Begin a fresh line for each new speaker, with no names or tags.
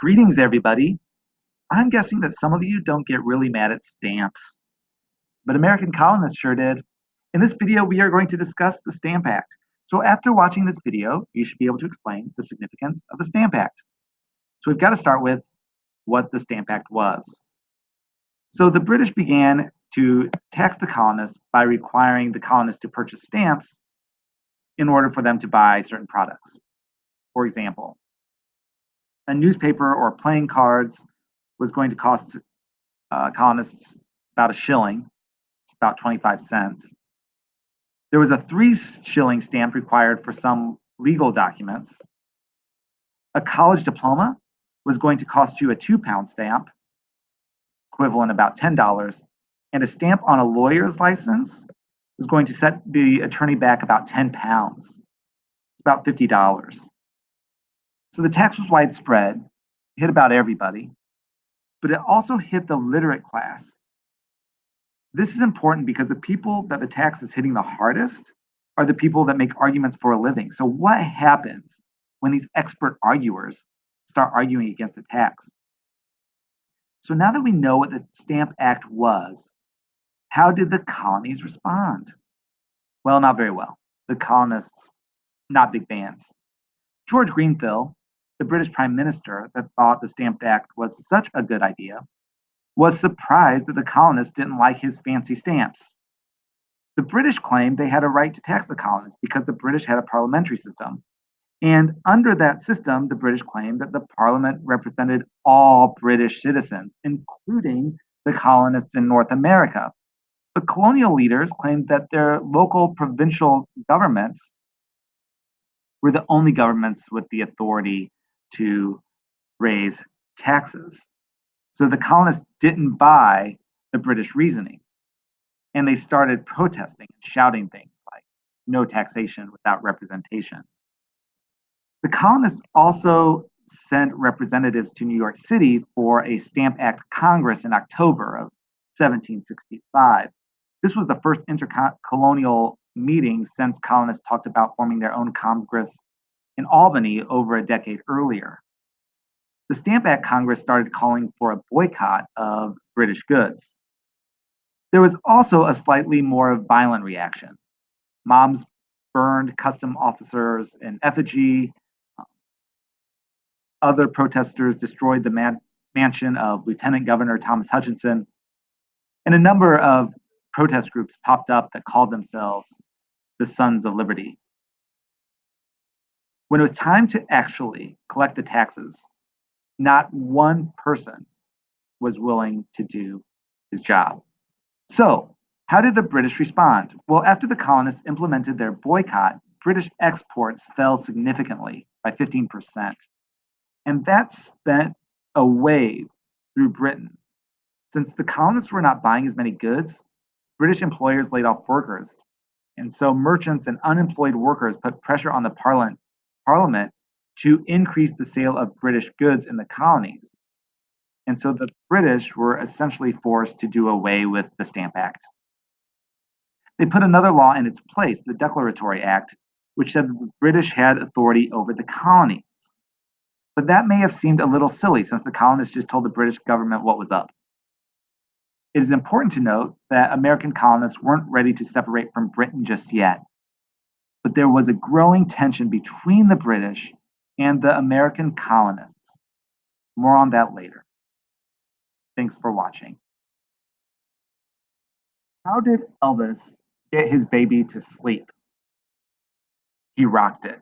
Greetings, everybody. I'm guessing that some of you don't get really mad at stamps, but American colonists sure did. In this video, we are going to discuss the Stamp Act. So after watching this video, you should be able to explain the significance of the Stamp Act. So we've got to start with what the Stamp Act was. So the British began to tax the colonists by requiring the colonists to purchase stamps in order for them to buy certain products. For example, a newspaper or playing cards was going to cost colonists about a shilling, about 25 cents. There was a 3-shilling stamp required for some legal documents. A college diploma was going to cost you a 2-pound stamp, equivalent about $10, and a stamp on a lawyer's license was going to set the attorney back about 10 pounds. It's about $50. So the tax was widespread, hit about everybody, but it also hit the literate class. This is important because the people that the tax is hitting the hardest are the people that make arguments for a living. So what happens when these expert arguers start arguing against the tax? So now that we know what the Stamp Act was, how did the colonies respond? Well, not very well. The colonists, not big fans. George Grenfell, the British Prime Minister that thought the Stamp Act was such a good idea, was surprised that the colonists didn't like his fancy stamps. The British claimed they had a right to tax the colonists because the British had a parliamentary system. And under that system, the British claimed that the parliament represented all British citizens, including the colonists in North America. But colonial leaders claimed that their local provincial governments were the only governments with the authority to raise taxes. So the colonists didn't buy the British reasoning, and they started protesting and shouting things like no taxation without representation. The colonists also sent representatives to New York City for a Stamp Act Congress in October of 1765. This was the first intercolonial meeting since colonists talked about forming their own Congress in Albany over a decade earlier. The Stamp Act Congress started calling for a boycott of British goods. There was also a slightly more violent reaction. Mobs burned custom officers in effigy. Other protesters destroyed the mansion of Lieutenant Governor Thomas Hutchinson. And a number of protest groups popped up that called themselves the Sons of Liberty. When it was time to actually collect the taxes, not one person was willing to do his job. So, how did the British respond? Well, after the colonists implemented their boycott, British exports fell significantly by 15%. And that sent a wave through Britain. Since the colonists were not buying as many goods, British employers laid off workers. And so merchants and unemployed workers put pressure on the Parliament to increase the sale of British goods in the colonies. And so the British were essentially forced to do away with the Stamp Act. They put another law in its place, the Declaratory Act, which said that the British had authority over the colonies. But that may have seemed a little silly since the colonists just told the British government what was up. It is important to note that American colonists weren't ready to separate from Britain just yet. But there was a growing tension between the British and the American colonists. More on that later. Thanks for watching. How did Elvis get his baby to sleep? He rocked it.